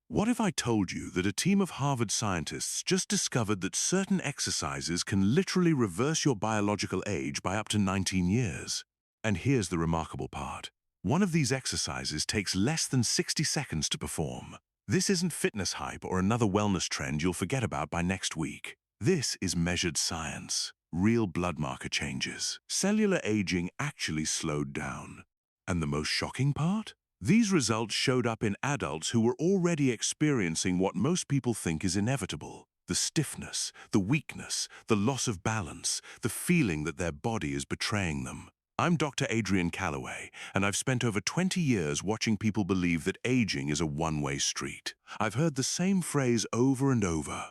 What if I told you that a team of Harvard scientists just discovered that certain exercises can literally reverse your biological age by up to 19 years? And here's the remarkable part. One of these exercises takes less than 60 seconds to perform. This isn't fitness hype or another wellness trend you'll forget about by next week. This is measured science, real blood marker changes. Cellular aging actually slowed down. And the most shocking part? These results showed up in adults who were already experiencing what most people think is inevitable: the stiffness, the weakness, the loss of balance, the feeling that their body is betraying them. I'm Dr. Adrian Calloway, and I've spent over 20 years watching people believe that aging is a one-way street. I've heard the same phrase over and over.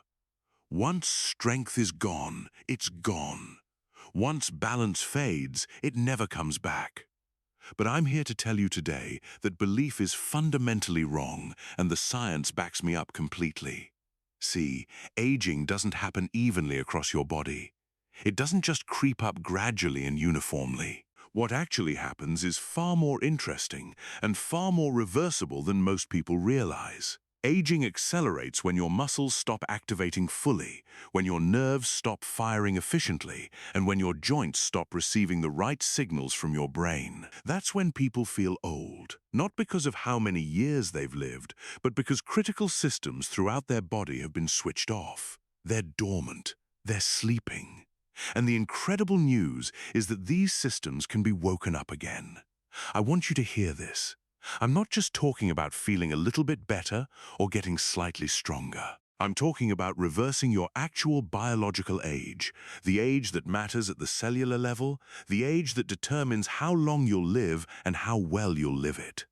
Once strength is gone, it's gone. Once balance fades, it never comes back. But I'm here to tell you today that belief is fundamentally wrong, and the science backs me up completely. See, aging doesn't happen evenly across your body. It doesn't just creep up gradually and uniformly. What actually happens is far more interesting and far more reversible than most people realize. Aging accelerates when your muscles stop activating fully, when your nerves stop firing efficiently, and when your joints stop receiving the right signals from your brain. That's when people feel old, not because of how many years they've lived, but because critical systems throughout their body have been switched off. They're dormant, they're sleeping. And the incredible news is that these systems can be woken up again. I want you to hear this. I'm not just talking about feeling a little bit better or getting slightly stronger. I'm talking about reversing your actual biological age, the age that matters at the cellular level, the age that determines how long you'll live and how well you'll live it.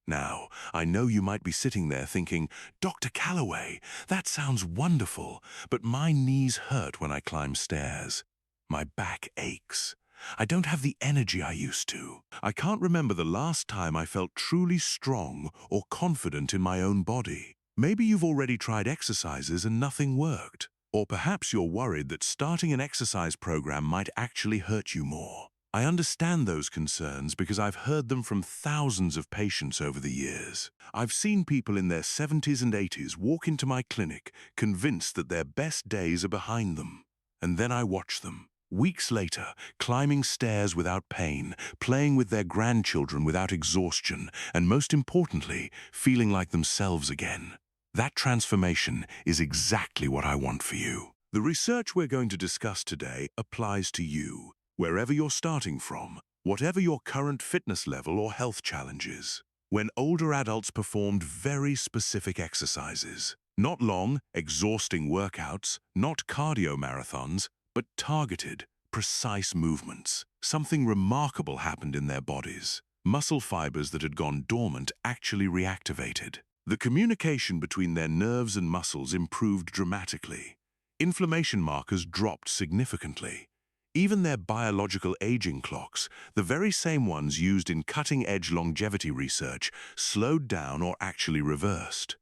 Now, I know you might be sitting there thinking, Dr. Calloway, that sounds wonderful, but my knees hurt when I climb stairs. My back aches. I don't have the energy I used to. I can't remember the last time I felt truly strong or confident in my own body. Maybe you've already tried exercises and nothing worked. Or perhaps you're worried that starting an exercise program might actually hurt you more. I understand those concerns because I've heard them from thousands of patients over the years. I've seen people in their 70s and 80s walk into my clinic convinced that their best days are behind them. And then I watch them, weeks later, climbing stairs without pain, playing with their grandchildren without exhaustion, and most importantly, feeling like themselves again. That transformation is exactly what I want for you. The research we're going to discuss today applies to you, wherever you're starting from, whatever your current fitness level or health challenges. When older adults performed very specific exercises, not long, exhausting workouts, not cardio marathons, but targeted, precise movements. Something remarkable happened in their bodies. Muscle fibers that had gone dormant actually reactivated. The communication between their nerves and muscles improved dramatically. Inflammation markers dropped significantly. Even their biological aging clocks, the very same ones used in cutting-edge longevity research, slowed down or actually reversed.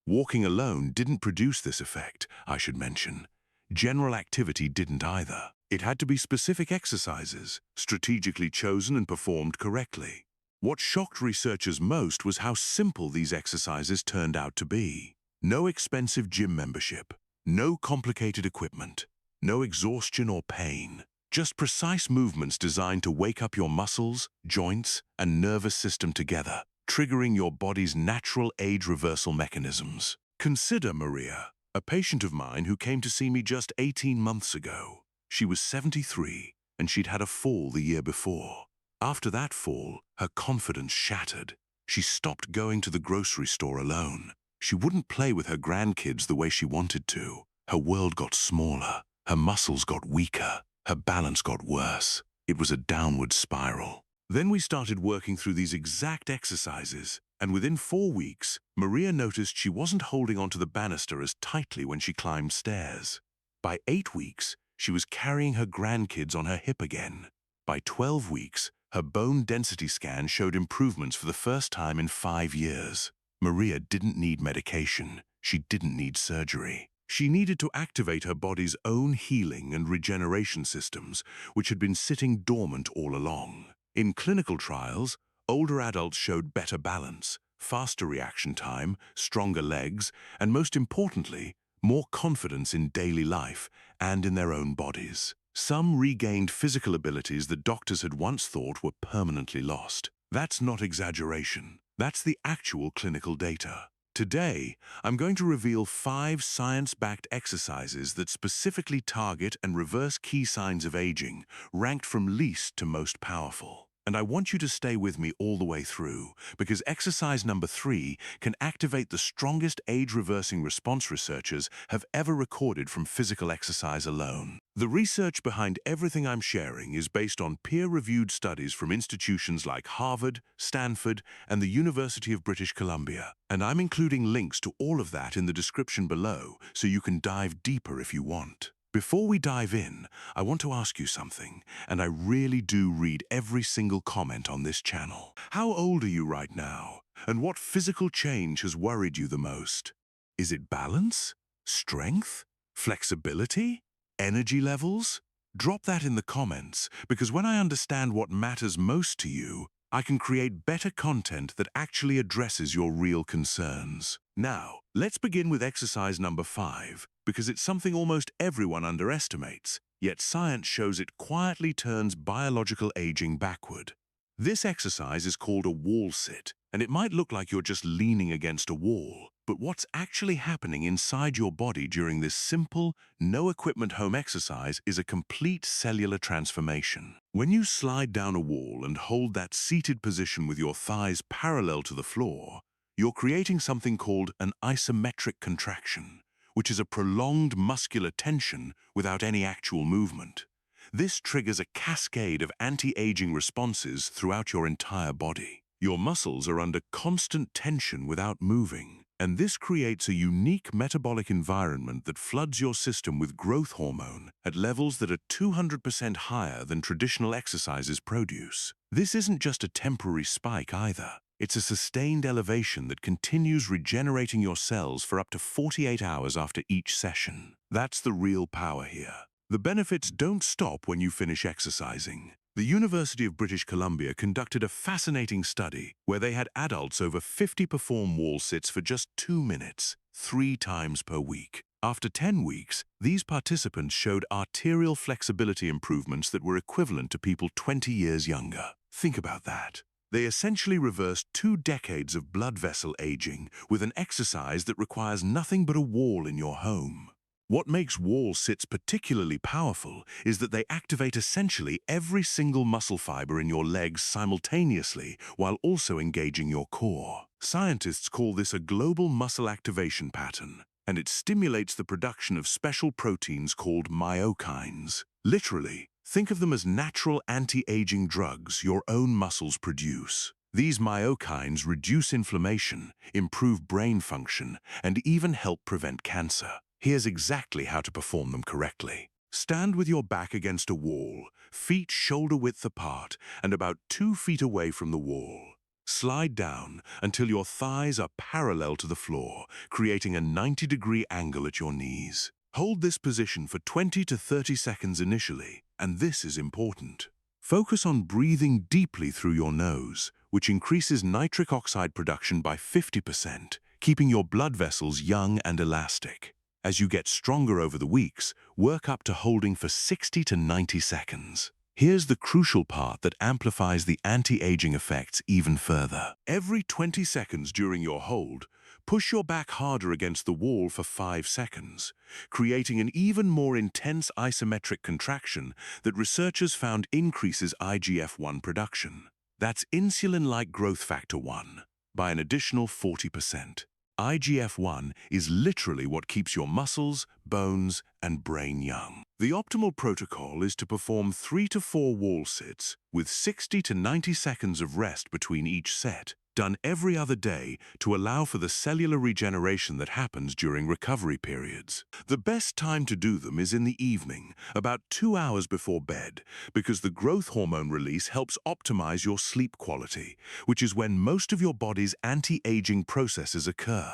Walking alone didn't produce this effect, I should mention. General activity didn't either. It had to be specific exercises, strategically chosen and performed correctly. What shocked researchers most was how simple these exercises turned out to be. No expensive gym membership, no complicated equipment, no exhaustion or pain. Just precise movements designed to wake up your muscles, joints, and nervous system together, triggering your body's natural age reversal mechanisms. Consider Maria, a patient of mine who came to see me just 18 months ago. She was 73, and she'd had a fall the year before. After that fall, her confidence shattered. She stopped going to the grocery store alone. She wouldn't play with her grandkids the way she wanted to. Her world got smaller. Her muscles got weaker. Her balance got worse. It was a downward spiral. Then we started working through these exact exercises, and within 4 weeks, Maria noticed she wasn't holding onto the banister as tightly when she climbed stairs. By 8 weeks, she was carrying her grandkids on her hip again. By 12 weeks, her bone density scan showed improvements for the first time in 5 years. Maria didn't need medication. She didn't need surgery. She needed to activate her body's own healing and regeneration systems, which had been sitting dormant all along. In clinical trials, older adults showed better balance, faster reaction time, stronger legs, and most importantly, more confidence in daily life and in their own bodies. Some regained physical abilities that doctors had once thought were permanently lost. That's not exaggeration. That's the actual clinical data. Today, I'm going to reveal 5 science-backed exercises that specifically target and reverse key signs of aging, ranked from least to most powerful. And I want you to stay with me all the way through, because exercise number 3 can activate the strongest age-reversing response researchers have ever recorded from physical exercise alone. The research behind everything I'm sharing is based on peer-reviewed studies from institutions like Harvard, Stanford, and the University of British Columbia. And I'm including links to all of that in the description below, so you can dive deeper if you want. Before we dive in, I want to ask you something, and I really do read every single comment on this channel. How old are you right now? And what physical change has worried you the most? Is it balance? Strength? Flexibility? Energy levels? Drop that in the comments, because when I understand what matters most to you, I can create better content that actually addresses your real concerns. Now, let's begin with exercise number 5, because it's something almost everyone underestimates, yet science shows it quietly turns biological aging backward. This exercise is called a wall sit, and it might look like you're just leaning against a wall, but what's actually happening inside your body during this simple, no-equipment home exercise is a complete cellular transformation. When you slide down a wall and hold that seated position with your thighs parallel to the floor, you're creating something called an isometric contraction, which is a prolonged muscular tension without any actual movement. This triggers a cascade of anti-aging responses throughout your entire body. Your muscles are under constant tension without moving, and this creates a unique metabolic environment that floods your system with growth hormone at levels that are 200% higher than traditional exercises produce. This isn't just a temporary spike either. It's a sustained elevation that continues regenerating your cells for up to 48 hours after each session. That's the real power here. The benefits don't stop when you finish exercising. The University of British Columbia conducted a fascinating study where they had adults over 50 perform wall sits for just 2 minutes, 3 times per week. After 10 weeks, these participants showed arterial flexibility improvements that were equivalent to people 20 years younger. Think about that. They essentially reversed 2 decades of blood vessel aging with an exercise that requires nothing but a wall in your home. What makes wall sits particularly powerful is that they activate essentially every single muscle fiber in your legs simultaneously while also engaging your core. Scientists call this a global muscle activation pattern, and it stimulates the production of special proteins called myokines. Literally, think of them as natural anti-aging drugs your own muscles produce. These myokines reduce inflammation, improve brain function, and even help prevent cancer. Here's exactly how to perform them correctly. Stand with your back against a wall, feet shoulder-width apart and about 2 feet away from the wall. Slide down until your thighs are parallel to the floor, creating a 90-degree angle at your knees. Hold this position for 20 to 30 seconds initially, and this is important. Focus on breathing deeply through your nose, which increases nitric oxide production by 50%, keeping your blood vessels young and elastic. As you get stronger over the weeks, work up to holding for 60 to 90 seconds. Here's the crucial part that amplifies the anti-aging effects even further. Every 20 seconds during your hold, push your back harder against the wall for 5 seconds, creating an even more intense isometric contraction that researchers found increases IGF-1 production. That's insulin-like growth factor 1 by an additional 40%. IGF-1 is literally what keeps your muscles, bones, and brain young. The optimal protocol is to perform 3 to 4 wall sits with 60 to 90 seconds of rest between each set, done every other day to allow for the cellular regeneration that happens during recovery periods. The best time to do them is in the evening, about 2 hours before bed, because the growth hormone release helps optimize your sleep quality, which is when most of your body's anti-aging processes occur.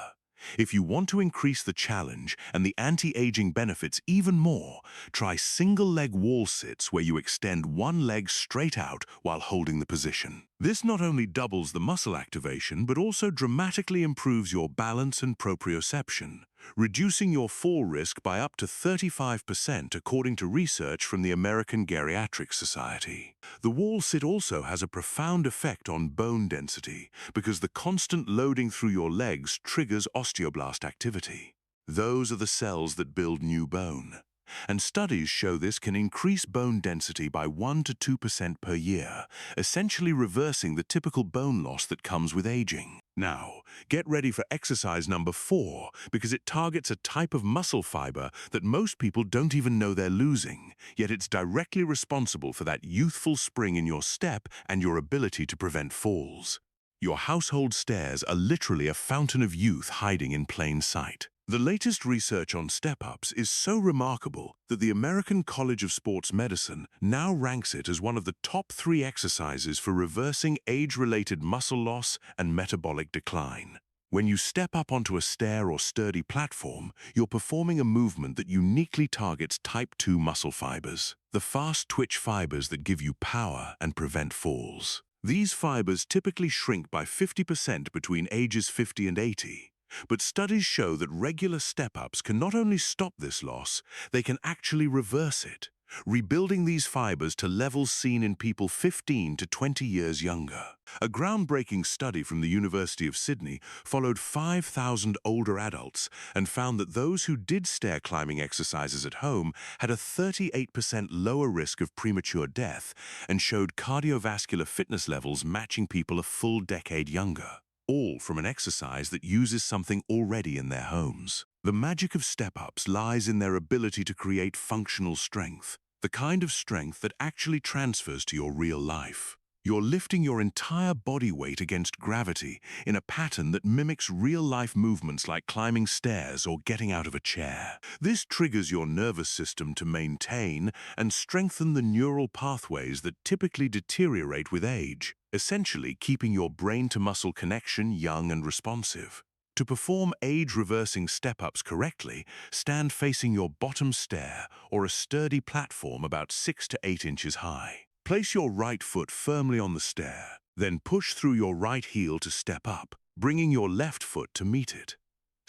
If you want to increase the challenge and the anti-aging benefits even more, try single-leg wall sits where you extend one leg straight out while holding the position. This not only doubles the muscle activation, but also dramatically improves your balance and proprioception, reducing your fall risk by up to 35% according to research from the American Geriatric Society. The wall sit also has a profound effect on bone density because the constant loading through your legs triggers osteoblast activity. Those are the cells that build new bone. And studies show this can increase bone density by 1 to 2% per year, essentially reversing the typical bone loss that comes with aging. Now, get ready for exercise number 4 because it targets a type of muscle fiber that most people don't even know they're losing, yet it's directly responsible for that youthful spring in your step and your ability to prevent falls. Your household stairs are literally a fountain of youth hiding in plain sight. The latest research on step-ups is so remarkable that the American College of Sports Medicine now ranks it as one of the top 3 exercises for reversing age-related muscle loss and metabolic decline. When you step up onto a stair or sturdy platform, you're performing a movement that uniquely targets type 2 muscle fibers, the fast twitch fibers that give you power and prevent falls. These fibers typically shrink by 50% between ages 50 and 80. But studies show that regular step-ups can not only stop this loss, they can actually reverse it, rebuilding these fibers to levels seen in people 15 to 20 years younger. A groundbreaking study from the University of Sydney followed 5,000 older adults and found that those who did stair climbing exercises at home had a 38% lower risk of premature death and showed cardiovascular fitness levels matching people a full decade younger. All from an exercise that uses something already in their homes. The magic of step-ups lies in their ability to create functional strength, the kind of strength that actually transfers to your real life. You're lifting your entire body weight against gravity in a pattern that mimics real-life movements like climbing stairs or getting out of a chair. This triggers your nervous system to maintain and strengthen the neural pathways that typically deteriorate with age, essentially keeping your brain-to-muscle connection young and responsive. To perform age-reversing step-ups correctly, stand facing your bottom stair or a sturdy platform about 6 to 8 inches high. Place your right foot firmly on the stair, then push through your right heel to step up, bringing your left foot to meet it.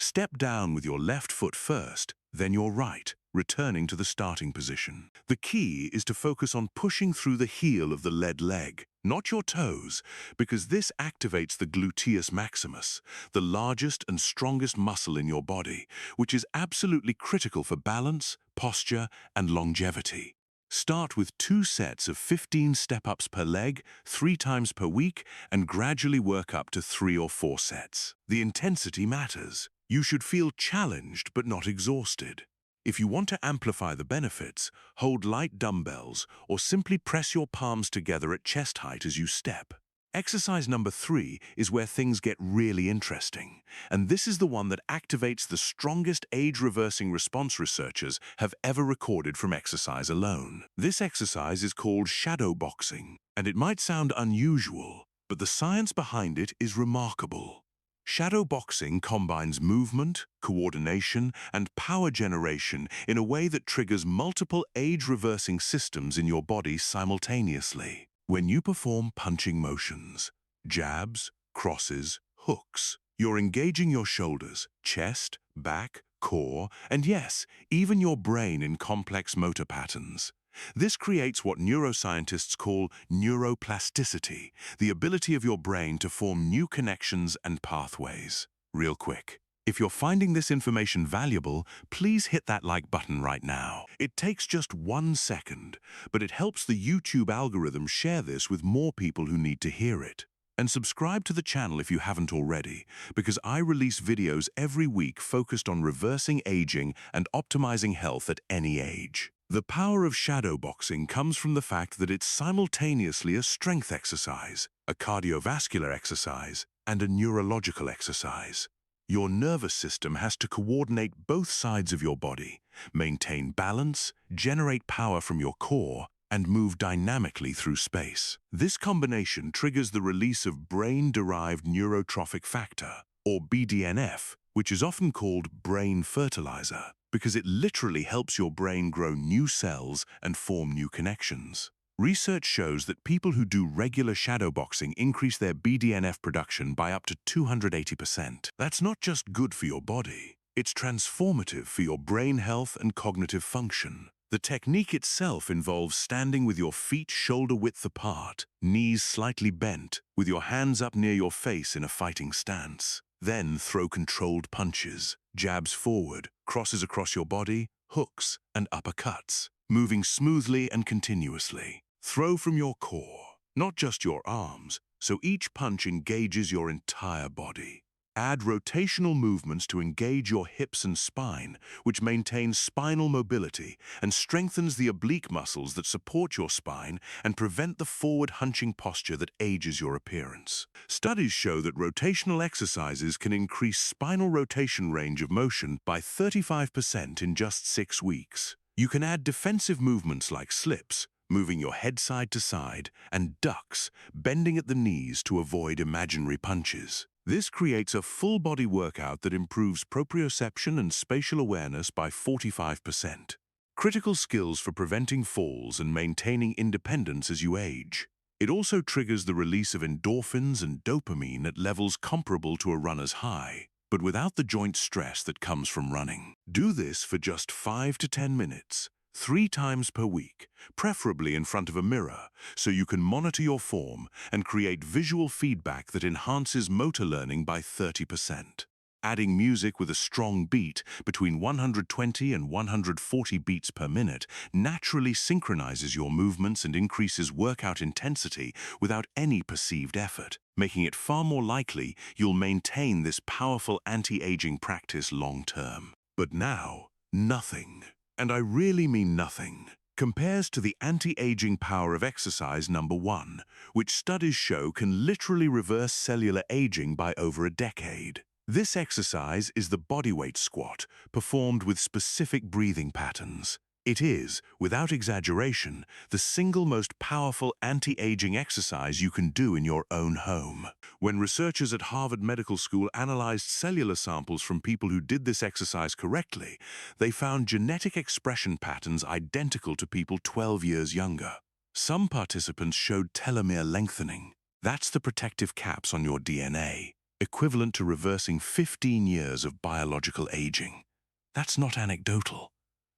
Step down with your left foot first, then your right, returning to the starting position. The key is to focus on pushing through the heel of the led leg, not your toes, because this activates the gluteus maximus, the largest and strongest muscle in your body, which is absolutely critical for balance, posture, and longevity. Start with 2 sets of 15 step-ups per leg, 3 times per week, and gradually work up to 3 or 4 sets. The intensity matters. You should feel challenged but not exhausted. If you want to amplify the benefits, hold light dumbbells or simply press your palms together at chest height as you step. Exercise number 3 is where things get really interesting, and this is the one that activates the strongest age-reversing response researchers have ever recorded from exercise alone. This exercise is called shadow boxing, and it might sound unusual, but the science behind it is remarkable. Shadow boxing combines movement, coordination, and power generation in a way that triggers multiple age-reversing systems in your body simultaneously. When you perform punching motions, jabs, crosses, hooks, you're engaging your shoulders, chest, back, core, and yes, even your brain in complex motor patterns. This creates what neuroscientists call neuroplasticity, the ability of your brain to form new connections and pathways. Real quick, if you're finding this information valuable, please hit that like button right now. It takes just 1 second, but it helps the YouTube algorithm share this with more people who need to hear it. And subscribe to the channel if you haven't already, because I release videos every week focused on reversing aging and optimizing health at any age. The power of shadow boxing comes from the fact that it's simultaneously a strength exercise, a cardiovascular exercise, and a neurological exercise. Your nervous system has to coordinate both sides of your body, maintain balance, generate power from your core, and move dynamically through space. This combination triggers the release of brain-derived neurotrophic factor, or BDNF, which is often called brain fertilizer, because it literally helps your brain grow new cells and form new connections. Research shows that people who do regular shadowboxing increase their BDNF production by up to 280%. That's not just good for your body, it's transformative for your brain health and cognitive function. The technique itself involves standing with your feet shoulder-width apart, knees slightly bent, with your hands up near your face in a fighting stance. Then throw controlled punches, jabs forward, crosses across your body, hooks, and uppercuts, moving smoothly and continuously. Throw from your core, not just your arms, so each punch engages your entire body. Add rotational movements to engage your hips and spine, which maintains spinal mobility and strengthens the oblique muscles that support your spine and prevent the forward hunching posture that ages your appearance. Studies show that rotational exercises can increase spinal rotation range of motion by 35% in just 6 weeks. You can add defensive movements like slips, moving your head side to side, and ducks, bending at the knees to avoid imaginary punches. This creates a full-body workout that improves proprioception and spatial awareness by 45%. Critical skills for preventing falls and maintaining independence as you age. It also triggers the release of endorphins and dopamine at levels comparable to a runner's high, but without the joint stress that comes from running. Do this for just 5 to 10 minutes. 3 times per week, preferably in front of a mirror, so you can monitor your form and create visual feedback that enhances motor learning by 30%. Adding music with a strong beat between 120 and 140 beats per minute naturally synchronizes your movements and increases workout intensity without any perceived effort, making it far more likely you'll maintain this powerful anti-aging practice long-term. But now, nothing, and I really mean nothing, compares to the anti-aging power of exercise number 1, which studies show can literally reverse cellular aging by over a decade. This exercise is the bodyweight squat, performed with specific breathing patterns. It is, without exaggeration, the single most powerful anti-aging exercise you can do in your own home. When researchers at Harvard Medical School analyzed cellular samples from people who did this exercise correctly, they found genetic expression patterns identical to people 12 years younger. Some participants showed telomere lengthening. That's the protective caps on your DNA, equivalent to reversing 15 years of biological aging. That's not anecdotal.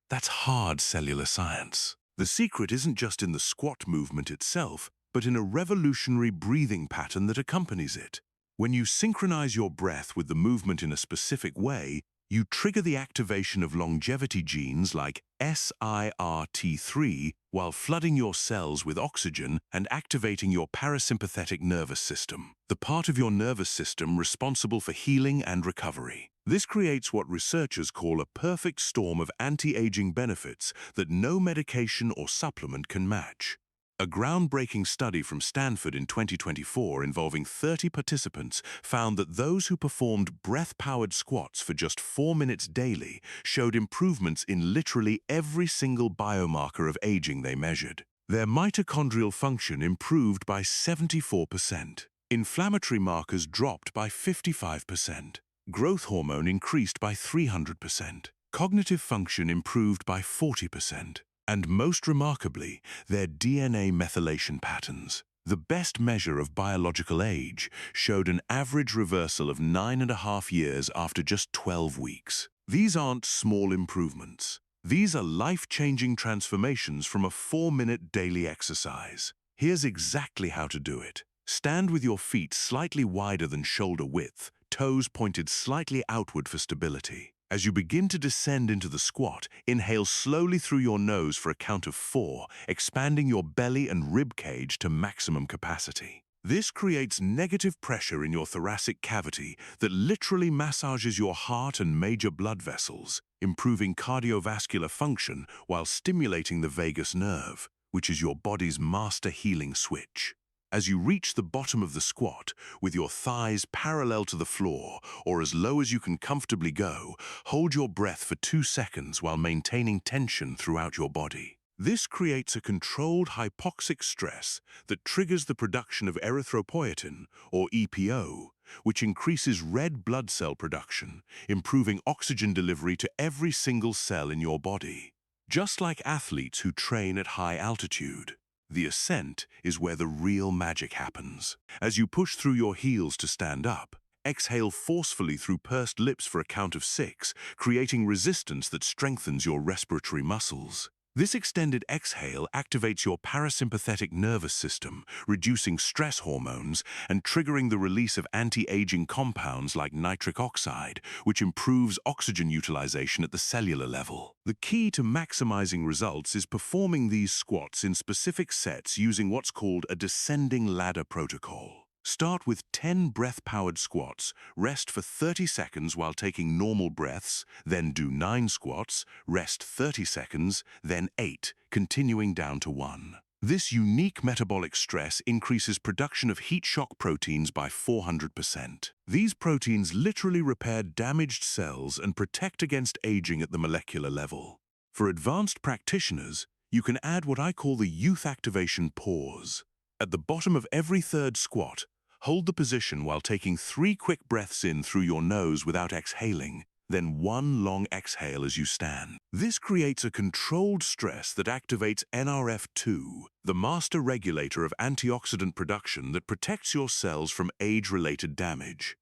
That's hard cellular science. The secret isn't just in the squat movement itself, but in a revolutionary breathing pattern that accompanies it. When you synchronize your breath with the movement in a specific way, you trigger the activation of longevity genes like SIRT3 while flooding your cells with oxygen and activating your parasympathetic nervous system, the part of your nervous system responsible for healing and recovery. This creates what researchers call a perfect storm of anti-aging benefits that no medication or supplement can match. A groundbreaking study from Stanford in 2024 involving 30 participants found that those who performed breath-powered squats for just 4 minutes daily showed improvements in literally every single biomarker of aging they measured. Their mitochondrial function improved by 74%. Inflammatory markers dropped by 55%. Growth hormone increased by 300%. Cognitive function improved by 40%. And most remarkably, their DNA methylation patterns, the best measure of biological age, showed an average reversal of 9.5 years after just 12 weeks. These aren't small improvements. These are life-changing transformations from a 4-minute daily exercise. Here's exactly how to do it. Stand with your feet slightly wider than shoulder width, toes pointed slightly outward for stability. As you begin to descend into the squat, inhale slowly through your nose for a count of 4, expanding your belly and rib cage to maximum capacity. This creates negative pressure in your thoracic cavity that literally massages your heart and major blood vessels, improving cardiovascular function while stimulating the vagus nerve, which is your body's master healing switch. As you reach the bottom of the squat, with your thighs parallel to the floor or as low as you can comfortably go, hold your breath for 2 seconds while maintaining tension throughout your body. This creates a controlled hypoxic stress that triggers the production of erythropoietin, or EPO, which increases red blood cell production, improving oxygen delivery to every single cell in your body. Just like athletes who train at high altitude, the ascent is where the real magic happens. As you push through your heels to stand up, exhale forcefully through pursed lips for a count of 6, creating resistance that strengthens your respiratory muscles. This extended exhale activates your parasympathetic nervous system, reducing stress hormones and triggering the release of anti-aging compounds like nitric oxide, which improves oxygen utilization at the cellular level. The key to maximizing results is performing these squats in specific sets using what's called a descending ladder protocol. Start with 10 breath-powered squats, rest for 30 seconds while taking normal breaths, then do 9 squats, rest 30 seconds, then 8, continuing down to 1. This unique metabolic stress increases production of heat shock proteins by 400%. These proteins literally repair damaged cells and protect against aging at the molecular level. For advanced practitioners, you can add what I call the youth activation pause. At the bottom of every third squat, hold the position while taking 3 quick breaths in through your nose without exhaling, then 1 long exhale as you stand. This creates a controlled stress that activates NRF2, the master regulator of antioxidant production that protects your cells from age-related damage.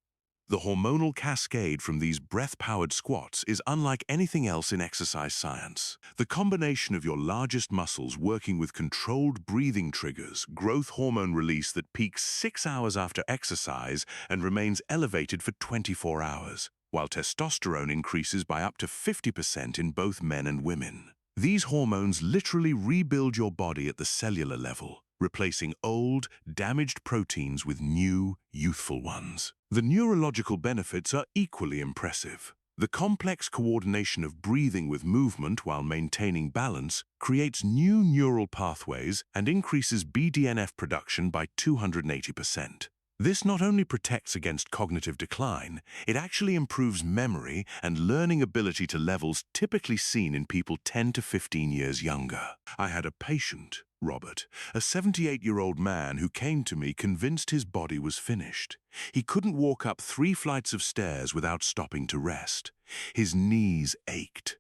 The hormonal cascade from these breath-powered squats is unlike anything else in exercise science. The combination of your largest muscles working with controlled breathing triggers growth hormone release that peaks 6 hours after exercise and remains elevated for 24 hours, while testosterone increases by up to 50% in both men and women. These hormones literally rebuild your body at the cellular level, replacing old, damaged proteins with new, youthful ones. The neurological benefits are equally impressive. The complex coordination of breathing with movement while maintaining balance creates new neural pathways and increases BDNF production by 280%. This not only protects against cognitive decline, it actually improves memory and learning ability to levels typically seen in people 10 to 15 years younger. I had a patient, Robert, a 78-year-old man who came to me convinced his body was finished. He couldn't walk up 3 flights of stairs without stopping to rest. His knees ached.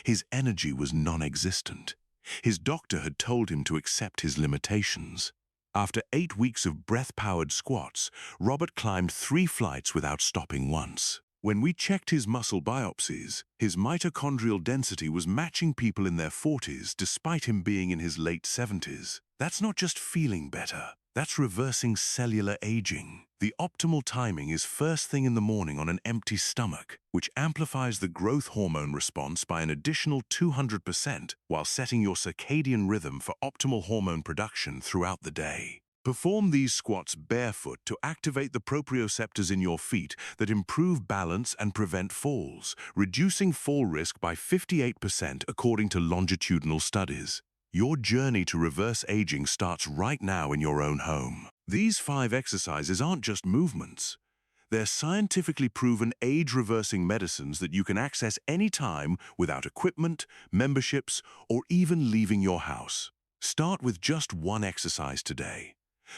His energy was non-existent. His doctor had told him to accept his limitations. After 8 weeks of breath-powered squats, Robert climbed 3 flights without stopping once. When we checked his muscle biopsies, his mitochondrial density was matching people in their 40s despite him being in his late 70s. That's not just feeling better. That's reversing cellular aging. The optimal timing is first thing in the morning on an empty stomach, which amplifies the growth hormone response by an additional 200% while setting your circadian rhythm for optimal hormone production throughout the day. Perform these squats barefoot to activate the proprioceptors in your feet that improve balance and prevent falls, reducing fall risk by 58% according to longitudinal studies. Your journey to reverse aging starts right now in your own home. These 5 exercises aren't just movements. They're scientifically proven age-reversing medicines that you can access anytime without equipment, memberships, or even leaving your house. Start with just 1 exercise today.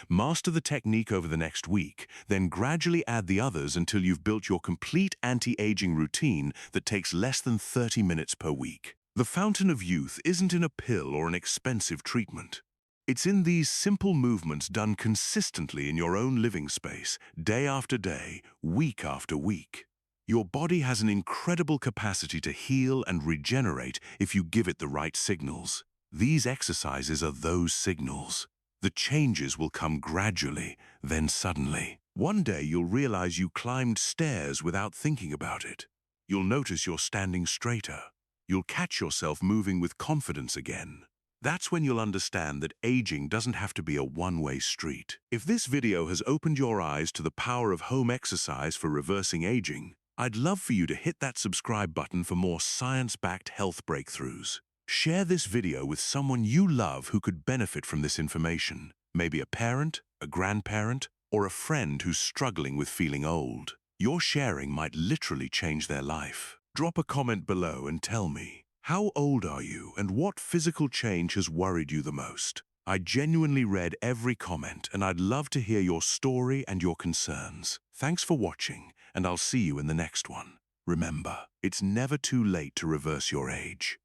Master the technique over the next week, then gradually add the others until you've built your complete anti-aging routine that takes less than 30 minutes per week. The fountain of youth isn't in a pill or an expensive treatment. It's in these simple movements done consistently in your own living space, day after day, week after week. Your body has an incredible capacity to heal and regenerate if you give it the right signals. These exercises are those signals. The changes will come gradually, then suddenly. One day you'll realize you climbed stairs without thinking about it. You'll notice you're standing straighter. You'll catch yourself moving with confidence again. That's when you'll understand that aging doesn't have to be a one-way street. If this video has opened your eyes to the power of home exercise for reversing aging, I'd love for you to hit that subscribe button for more science-backed health breakthroughs. Share this video with someone you love who could benefit from this information. Maybe a parent, a grandparent, or a friend who's struggling with feeling old. Your sharing might literally change their life. Drop a comment below and tell me, how old are you and what physical change has worried you the most? I genuinely read every comment, and I'd love to hear your story and your concerns. Thanks for watching, and I'll see you in the next one. Remember, it's never too late to reverse your age.